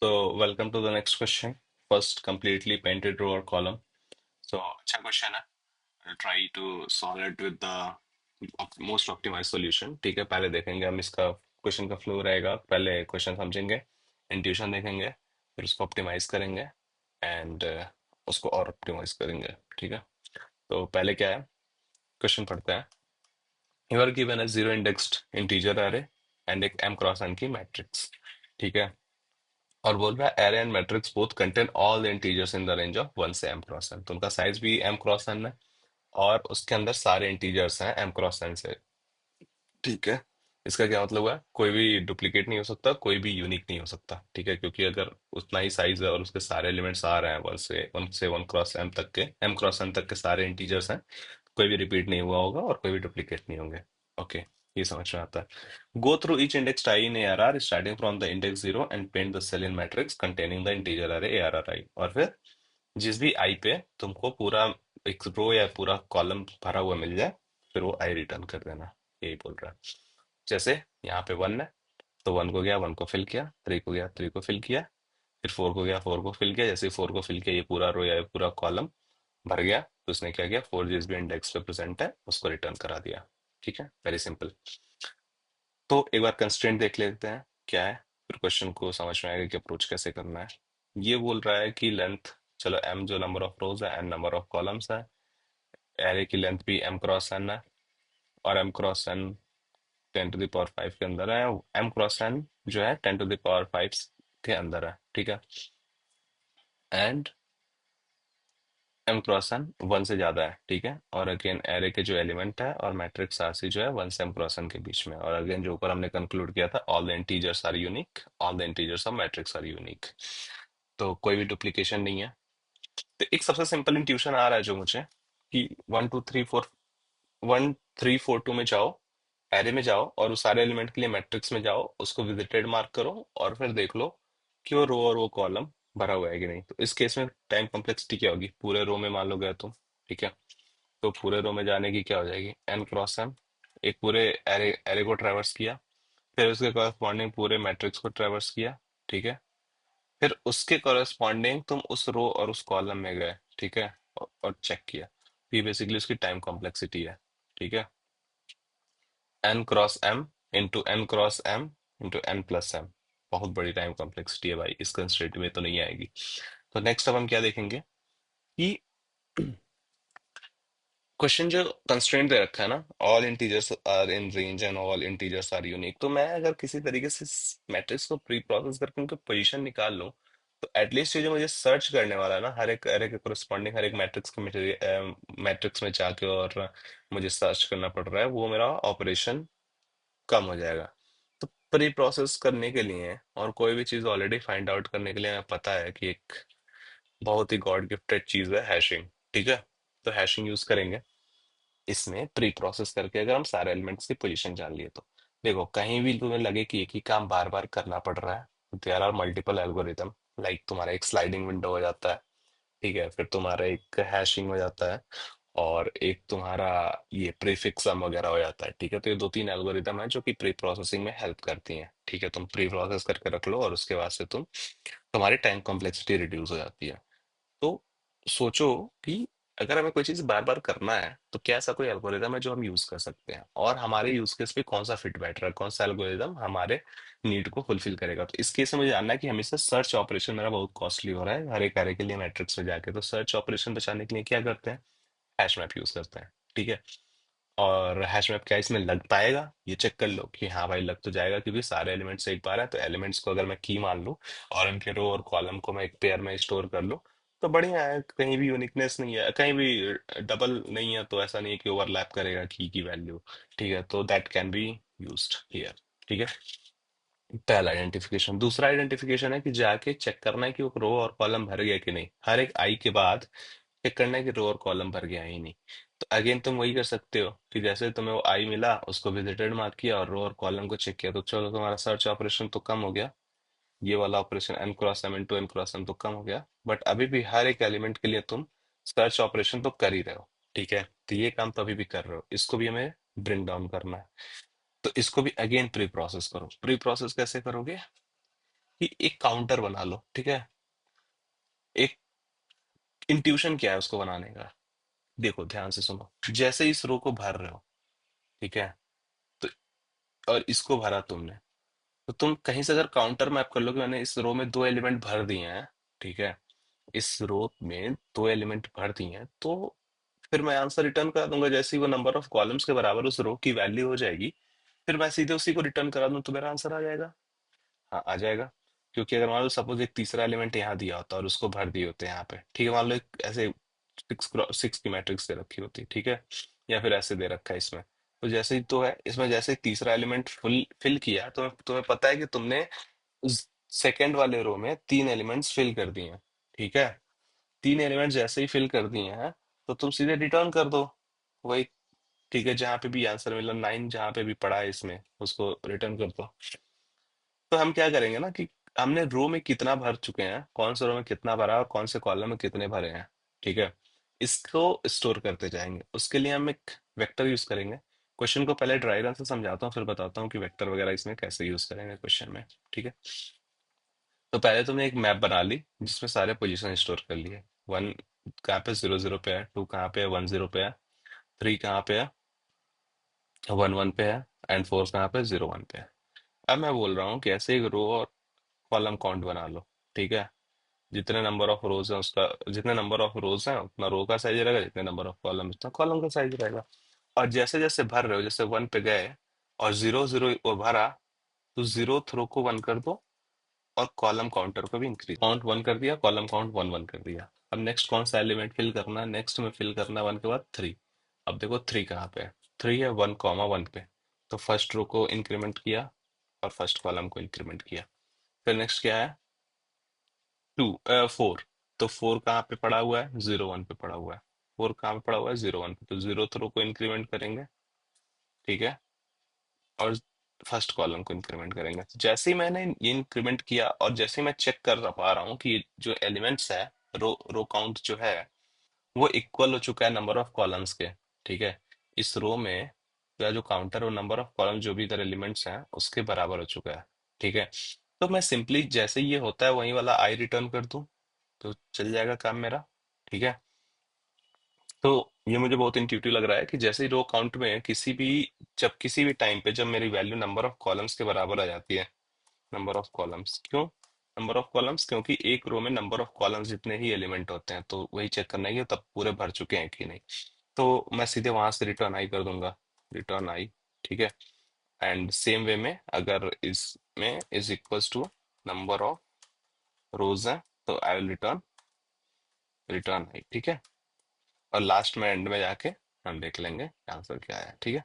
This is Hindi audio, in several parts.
So, welcome to the next question. First, completely painted row or column. So, अच्छा क्वेश्चन है. I'll try to solve it with the most optimized solution. ठीक है, पहले देखेंगे हम इसका क्वेश्चन का फ्लो रहेगा. पहले क्वेश्चन समझेंगे, इंट्यूशन देखेंगे, फिर उसको ऑप्टिमाइज करेंगे एंड उसको और ऑप्टिमाइज करेंगे. ठीक है, तो पहले क्या है, क्वेश्चन पढ़ते हैं. You are given a zero indexed integer array and एक m क्रॉस n की मैट्रिक्स. ठीक है, और बोल रहा है array and matrix both contain all the integers in the range of 1 से m क्रॉस n. तो उनका साइज भी m क्रॉस n है और उसके अंदर सारे इंटीजर्स हैं m क्रॉस n से. ठीक है, इसका क्या मतलब हुआ, कोई भी डुप्लीकेट नहीं हो सकता, कोई भी यूनिक नहीं हो सकता. ठीक है, क्योंकि अगर उतना ही साइज है और उसके सारे एलिमेंट्स आ रहे हैं वन क्रॉस m तक के, m क्रॉस n तक के सारे इंटीजर्स हैं, कोई भी रिपीट नहीं हुआ होगा और कोई भी डुप्लीकेट नहीं होंगे. ओके, ये समझ में आता है. Go through each index I in ARR starting from the index 0 and paint the cell in matrix containing the integer array ARRI. और फिर जिस भी आई पे तुमको पूरा एक रो या पूरा कॉलम भरा हुआ मिल जाए, फिर वो आई रिटर्न कर देना. यही बोल रहा है. जैसे यहाँ पे 1 है, तो 1 को गया, 1 को फिल किया, 3 को गया, 3 को फिल किया, फिर 4 को गया, 4 को फिल किया. जैसे 4 को फिल किया, ये पूरा रो या ये पूरा कॉलम भर गया, तो उसने क्या किया, 4 जिस भी इंडेक्स पे प्रेजेंट है उसको रिटर्न करा दिया. ठीक है, वेरी सिंपल. तो एक बार कंस्ट्रेंट देख लेते हैं क्या है, फिर क्वेश्चन को समझ में आएगा कि अप्रोच कैसे करना है. ये बोल रहा है कि लेंथ, चलो m जो नंबर ऑफ रोज है, n नंबर ऑफ कॉलम्स है, एरे की लेंथ भी m क्रॉस n है, और m cross n 10 to the power 5 के अंदर है. m क्रॉस n जो है 10 टू द पावर 5 के अंदर है. ठीक है, एंड m क्रॉस n 1 से ज्यादा है. ठीक है, और अगेन एरे के जो एलिमेंट है और मैट्रिक्स आरसी जो है 1 से m क्रॉस n के बीच में. और अगेन जो ऊपर हमने कंक्लूड किया था, all the integers are unique, all the integers of matrix are unique. तो कोई भी डुप्लीकेशन नहीं है. तो एक सबसे सिंपल इंट्यूशन आ रहा है जो मुझे, कि 1 2 3 4 में जाओ, एरे में जाओ और उस सारे एलिमेंट के लिए मैट्रिक्स में जाओ, उसको विजिटेड मार्क करो और फिर देख लो कि वो रो और वो कॉलम भरा हुआ है कि नहीं. तो इस केस में टाइम कॉम्प्लेक्सिटी क्या होगी, पूरे रो में मान लो गए तुम. ठीक है, तो पूरे रो में जाने की क्या हो जाएगी, n क्रॉस m. एक पूरे एरे एरे को ट्रैवर्स किया, फिर उसके कॉरस्पॉन्डिंग पूरे मैट्रिक्स को ट्रैवर्स किया. ठीक है, फिर उसके कॉरस्पॉन्डिंग तुम उस रो और उस कॉलम में गए. ठीक है, और चेक किया. ये बेसिकली उसकी टाइम कॉम्प्लेक्सिटी है. ठीक है, n cross m into n cross m into n plus m. बहुत बड़ी टाइम कॉम्प्लेक्सिटी है भाई, इस कंस्ट्रेंट में तो नहीं आएगी. तो नेक्स्ट अब हम क्या देखेंगे कि क्वेश्चन जो कंस्ट्रेंट दे रखा है ना, all integers are in range and all integers are unique. तो मैं अगर किसी तरीके से मैट्रिक्स को प्री प्रोसेस करके उनकी पोजीशन निकाल लूं, तो एटलीस्ट ये जो मुझे सर्च करने वाला है ना, हर एक एरे के कोरिस्पॉन्डिंग हर एक मैट्रिक्स के मटेरियल मैट्रिक्स में जाके और मुझे सर्च करना पड़ रहा है, वो मेरा ऑपरेशन कम हो जाएगा. तो प्री प्रोसेस करने के लिए और कोई भी चीज ऑलरेडी फाइंड आउट करने के लिए हमें पता है कि एक बहुत ही गॉड गिफ्टेड चीज है हैशिंग. ठीक है, तो हैशिंग यूज करेंगे इसमें प्री प्रोसेस करके. अगर हम सारे एलिमेंट्स की पोजीशन जान लिए तो देखो, कहीं भी तुम्हें लगे कि एक ही काम बार बार करना पड़ रहा है, there are multiple algorithm. Like तुम्हारा एक स्लाइडिंग विंडो हो जाता है. ठीक है, फिर तुम्हारा एक हैशिंग हो जाता है, और एक तुम्हारा ये प्रीफिक्स सम वगैरह हो जाता है. ठीक है, तो ये दो तीन एल्गोरिदम है जो कि प्री प्रोसेसिंग में हेल्प करती हैं. ठीक है, तुम प्री प्रोसेस करके रख लो और उसके बाद से तुम्हारी टाइम कॉम्प्लेक्सिटी रिड्यूस हो जाती है. तो सोचो कि अगर हमें कोई चीज बार बार करना है, तो क्या ऐसा कोई एल्गोरिदम है जो हम यूज कर सकते हैं, और हमारे यूज केस पे कौन सा फिट बैठ रहा है, कौन सा एल्गोरिदम हमारे नीड को फुलफिल करेगा. तो इस केस में मुझे जानना है कि हमेशा सर्च ऑपरेशन मेरा बहुत कॉस्टली हो रहा है हर एक कार्य के लिए मैट्रिक्स में जाके. तो सर्च ऑपरेशन बचाने के लिए क्या करते हैं, हैश मैप यूज करते हैं. ठीक है, और हैश मैप क्या इसमें लग पाएगा, ये चेक कर लो कि हाँ भाई लग तो जाएगा, क्योंकि सारे एलिमेंट्स एक बार है. तो एलिमेंट्स को अगर मैं की मान लूँ और उनके रो और कॉलम को मैं एक पेयर में स्टोर कर लूँ, तो बढ़िया है. कहीं भी यूनिकनेस नहीं है, कहीं भी डबल नहीं है, तो ऐसा नहीं है कि ओवरलैप करेगा की वैल्यू. ठीक है, तो that can be used here. ठीक है, पहला आइडेंटिफिकेशन. दूसरा आइडेंटिफिकेशन है कि जाके चेक करना है कि वो रो और कॉलम भर गया कि नहीं. हर एक आई के बाद चेक करना है कि रो और कॉलम भर गया है ही नहीं. तो अगेन तुम वही कर सकते हो कि जैसे तुम्हें वो आई मिला, उसको विजिटेड मार्क किया और रो और कॉलम को चेक किया, तो चलो तुम्हारा सर्च ऑपरेशन तो कम हो गया. ये वाला operation n cross m into n cross m तो कम हो गया, बट अभी भी हर एक एलिमेंट के लिए तुम सर्च ऑपरेशन तो कर ही रहे हो. ठीक है, तो ये काम तो अभी भी कर रहे हो, इसको भी हमें ब्रिंग डाउन करना है. तो इसको भी अगेन प्री प्रोसेस करो. प्री प्रोसेस कैसे करोगे, कि एक काउंटर बना लो, ठीक है। एक इंट्यूशन क्या है उसको बनाने का, देखो ध्यान से सुनो। जैसे इस रो को भर रहे हो, ठीक है, तो और इसको भरा तुमने, तो तुम कहीं से अगर काउंटर मैप कर लो कि मैंने इस रो में दो एलिमेंट भर दिए हैं, ठीक है, इस रो में दो एलिमेंट भर दिए हैं, तो फिर मैं आंसर रिटर्न करा दूंगा। जैसे ही वो नंबर ऑफ कॉलम्स के बराबर उस रो की वैल्यू हो जाएगी, फिर मैं सीधे उसी को रिटर्न करा दूं तो मेरा आंसर आ जाएगा। हाँ आ जाएगा। क्योंकि अगर मान लो सपोज एक तीसरा एलिमेंट यहाँ दिया होता और उसको भर दिए होते यहाँ पे, ठीक है, मान लो एक ऐसे सिक्स की मैट्रिक्स दे रखी होती, ठीक है, या फिर ऐसे दे रखा है इसमें, तो जैसे ही तो है इसमें, जैसे ही तीसरा एलिमेंट फुल फिल किया तो तुम्हें पता है कि तुमने उस सेकंड वाले रो में तीन एलिमेंट्स फिल कर दिए हैं, ठीक है। तीन एलिमेंट जैसे ही फिल कर दिए हैं, तो तुम सीधे रिटर्न कर दो वही, ठीक है, जहां पे भी आंसर मिला 9 जहां पे भी पड़ा है इसमें उसको रिटर्न कर दो। तो हम क्या करेंगे ना कि हमने रो में कितना भर चुके हैं, कौन से रो में कितना भरा है और कौन से कॉलम में कितने भरे हैं, ठीक है, इसको स्टोर करते जाएंगे। उसके लिए हम एक वेक्टर यूज करेंगे। क्वेश्चन को पहले ड्राई रन से समझाता हूँ, फिर बताता हूँ कि वेक्टर वगैरह इसमें कैसे यूज करेंगे क्वेश्चन में, ठीक है। तो पहले तुमने एक मैप बना ली जिसमें सारे पोजीशन स्टोर कर लिए। वन कहाँ पे 00 पे है, टू कहाँ पे है, 10 पे है, थ्री कहाँ पे है, 11 पे है, एंड फोर कहाँ पे 01 पे है। अब मैं बोल रहा हूँ कि ऐसे एक रो और कॉलम काउंट बना लो, ठीक है। जितने नंबर ऑफ रोज है उसका, जितने नंबर ऑफ रोज है उतना रो का साइज रहेगा, जितने नंबर ऑफ कॉलम उतना कॉलम का साइज रहेगा। और जैसे जैसे भर रहे हो, जैसे वन पे गए और 00 भरा, तो जीरो रो को वन कर दो और कॉलम काउंटर को भी इंक्रीज, काउंट वन कर दिया, कॉलम काउंट वन वन कर दिया। अब नेक्स्ट कौन सा एलिमेंट फिल करना है, नेक्स्ट में फिल करना है वन के बाद थ्री। अब देखो थ्री कहाँ पे है, थ्री है 1 कॉमा 1 पे, तो फर्स्ट रो को इंक्रीमेंट किया और फर्स्ट कॉलम को इंक्रीमेंट किया। फिर नेक्स्ट क्या है, टू, फोर, तो फोर कहाँ पे पड़ा हुआ है, 01 पे पड़ा हुआ है। फोर कहाँ पे पड़ा हुआ है, 01 पे, तो जीरो रो को इंक्रीमेंट करेंगे, ठीक है, और फर्स्ट कॉलम को इंक्रीमेंट करेंगे। तो जैसे ही मैंने ये इंक्रीमेंट किया और जैसे ही मैं चेक कर पा रहा हूँ कि जो एलिमेंट्स है, रो रो काउंट जो है वो इक्वल हो चुका है नंबर ऑफ कॉलम्स के, ठीक है, इस रो में या जो काउंटर और नंबर ऑफ कॉलम जो भी इधर एलिमेंट्स हैं उसके बराबर हो चुका है, ठीक है। तो मैं सिंपली जैसे ही ये होता है वही वाला आई रिटर्न कर दूं तो चल जाएगा काम मेरा, ठीक है। तो ये मुझे बहुत इंट्यूटिव लग रहा है कि जैसे ही रो काउंट में किसी भी, जब किसी भी टाइम पे जब मेरी वैल्यू नंबर ऑफ कॉलम्स के बराबर आ जाती है, नंबर ऑफ कॉलम्स क्यों, नंबर ऑफ कॉलम्स क्योंकि एक रो में नंबर ऑफ कॉलम्स जितने ही एलिमेंट होते हैं, तो वही चेक करना है कि तब पूरे भर चुके हैं कि नहीं। तो मैं सीधे वहां से रिटर्न आई कर दूंगा, रिटर्न आई, ठीक है। एंड सेम वे में अगर इसमें is equals to number of rows है, तो I will return return I, ठीक है। और लास्ट में एंड में जाके हम देख लेंगे आंसर क्या है, ठीक है।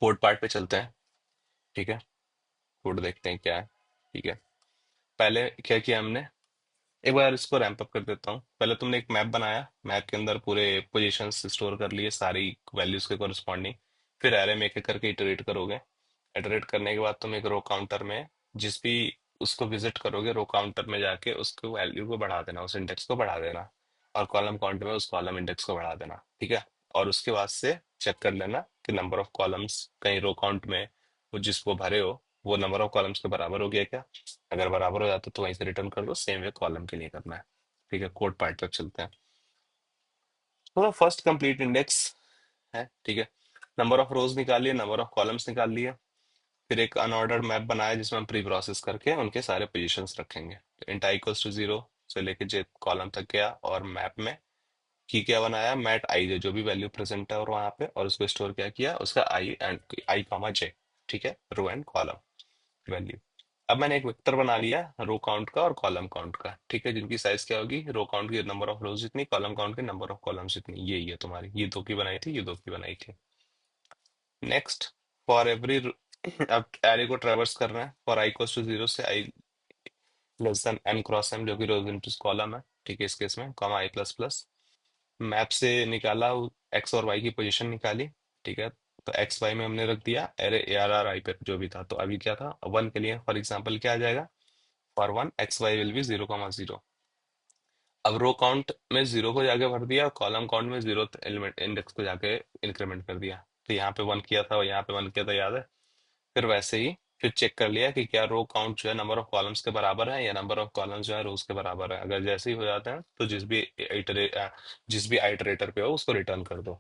कोड पार्ट पे चलते हैं, ठीक है, कोड देखते हैं क्या है, ठीक है। पहले क्या किया हमने, एक बार इसको रैंप अप कर देता हूँ। पहले तुमने एक मैप बनाया, मैप के अंदर पूरे पोजीशंस स्टोर कर लिए सारी वैल्यूज के कोरिस्पॉन्डिंग। फिर एरे में एक एक करके इटरेट करोगे। इटरेट करने के बाद तुम एक रो काउंटर में जिस भी उसको विजिट करोगे, रो काउंटर में जाके उसको वैल्यू को बढ़ा देना, उस इंडेक्स को बढ़ा देना। और कॉलम काउंट में उस कॉलम इंडेक्स को बढ़ा देना, ठीक है। और उसके बाद से चेक कर लेना कि नंबर ऑफ कॉलम्स कहीं रो काउंट में वो जिसको भरे हो वो नंबर ऑफ कॉलम्स के बराबर हो गया क्या। अगर बराबर हो जाता तो वहीं से रिटर्न कर दो, सेम वे कॉलम के लिए करना है, ठीक है। कोड पार्ट तक चलते हैं। तो फर्स्ट कंप्लीट इंडेक्स है, ठीक है, नंबर ऑफ रोज निकालिए, नंबर ऑफ कॉलम्स निकाल लिए। फिर एक अनऑर्डर्ड मैप बनाया जिसमें हम प्री प्रोसेस करके उनके सारे पोजीशंस रखेंगे। इंट आई इक्वल्स टू 0 से लेके जे कॉलम तक गया, और मैप में की क्या बनाया, मैट आई जो भी वैल्यू प्रेजेंट है और वहां पे, और उसको स्टोर क्या किया, उसका आई एंड आई कॉमा जे, ठीक है, रो एंड कॉलम वैल्यू। अब मैंने एक वेक्टर बना लिया रो काउंट का और कॉलम काउंट का, ठीक है, जिनकी साइज क्या होगी, रो काउंट की नंबर ऑफ रोज जितनी, कॉलम काउंट की नंबर ऑफ कॉलम्स जितनी। ये तुम्हारी ये दो की बनाई थी, ये दो की बनाई थी। नेक्स्ट, फॉर एवरी अब एरे को ट्रेवर्स करना है, फॉर आई इक्वल्स टू 0 से आई less than M cross M जो कि रोज इनटू कॉलम है, ठीक है, इस केस में कॉमा आई प्लस प्लस। मैप से निकाला, एक्स और वाई की पोजीशन निकाली, ठीक है। तो एक्स वाई में हमने रख दिया एरे ए आर आर आई पे जो भी था। तो अभी क्या था, वन के लिए फॉर एग्जांपल क्या आ जाएगा, for one X Y will be 0 comma 0। अब रो काउंट में जीरो को जाके भर दिया, कॉलम काउंट में जीरो एलिमेंट इंडेक्स को जाके इंक्रीमेंट कर दिया। तो यहाँ पे वन किया था और यहाँ पे वन किया था, याद है। फिर वैसे ही फिर चेक कर लिया कि क्या रो काउंट जो है नंबर ऑफ कॉलम्स के बराबर है या नंबर ऑफ कॉलम्स जो है रोज के बराबर है। अगर जैसे ही हो जाता है तो जिस भी आइटरेटर पे हो उसको रिटर्न कर दो।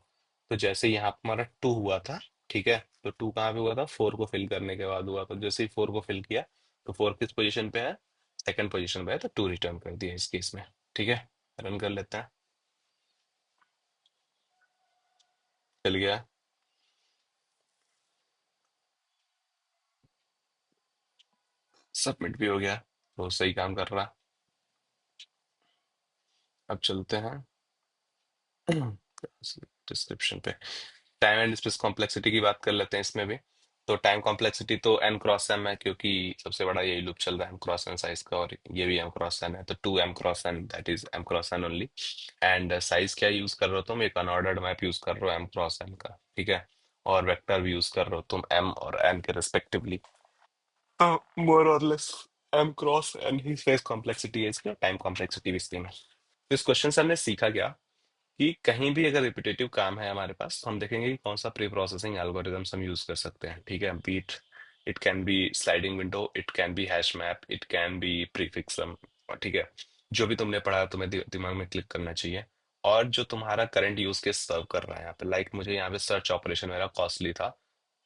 तो जैसे यहाँ पे हमारा 2 हुआ था, ठीक है, तो 2 कहाँ पे हुआ था, 4 को फिल करने के बाद हुआ। तो जैसे ही 4 को फिल किया तो 4 किस पोजीशन पे है, सेकंड पोजीशन पे है, तो 2 रिटर्न कर दिया इस केस में। ठीक है, रन कर लेते हैं। चल गया, सबमिट भी हो गया, तो सही काम कर रहा। अब चलते हैं डिस्क्रिप्शन पे। टाइम एंड स्पेस कॉम्प्लेक्सिटी की बात कर लेते हैं इसमें भी। तो टाइम कॉम्प्लेक्सिटी तो एन क्रॉस एम है, क्योंकि सबसे बड़ा यही लूप चल रहा है एम क्रॉस एन साइज का, और ये भी एम क्रॉस एन है, तो 2 m cross n, that is M cross N only. And size क्या यूज कर रहे हो तुम, एक अनऑर्डर्ड मैप यूज कर रहे हो एम क्रॉस एन का, ठीक है। और वेक्टर भी यूज कर रहे हो तुम एम और एन के रिस्पेक्टिवली। तो मोर और लेस एम क्रॉस एन ही स्पेस कॉम्प्लेक्सिटी है इसकी, टाइम कॉम्प्लेक्सिटी भी सेम है। तो इस क्वेश्चन से हमने सीखा क्या, कि कहीं भी अगर रिपीटेटिव काम है हमारे पास तो हम देखेंगे कि कौन सा प्री प्रोसेसिंग एल्गोरिथम्स हम यूज कर सकते हैं। ठीक है, beat it can be sliding window, it can be hash map, it can be prefix सम। ठीक है, जो भी तुमने पढ़ा तुम्हें दिमाग में क्लिक करना चाहिए। और जो तुम्हारा करंट यूज केस सर्व कर रहा है यहाँ पे, लाइक मुझे यहाँ पे सर्च ऑपरेशन मेरा कॉस्टली था,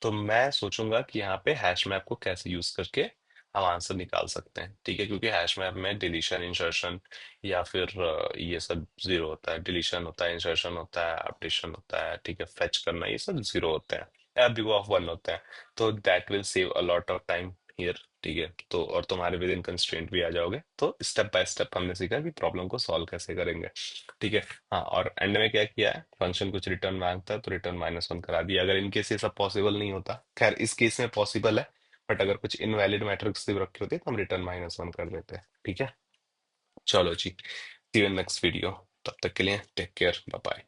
तो मैं सोचूंगा कि यहाँ पे हैश मैप को कैसे यूज करके हम आंसर निकाल सकते हैं। ठीक है, क्योंकि हैश मैप में डिलीशन, इंसर्शन या फिर ये सब जीरो होता है, डिलीशन होता है, इंसर्शन होता है, अपडेशन होता है, ठीक है, फेच करना, ये सब जीरो होता है, या बिग ऑफ 1 होता है। तो that will save a lot of time here. ठीक है, तो और तुम्हारे विद इन कंस्ट्रेंट भी आ जाओगे। तो स्टेप बाय स्टेप हमने सीखा कि प्रॉब्लम को सॉल्व कैसे करेंगे। ठीक है। हाँ, और एंड में क्या किया है, फंक्शन कुछ रिटर्न मांगता है तो रिटर्न -1 करा दिया। अगर इनकेस ये सब पॉसिबल नहीं होता, खैर इस केस में पॉसिबल है, बट अगर कुछ इनवैलिड मैट्रिक्स रखी होती तो हम रिटर्न -1 कर देते हैं। ठीक है, चलो जी, सी यू इन नेक्स्ट वीडियो। तब तक के लिए टेक केयर, बाय बाय।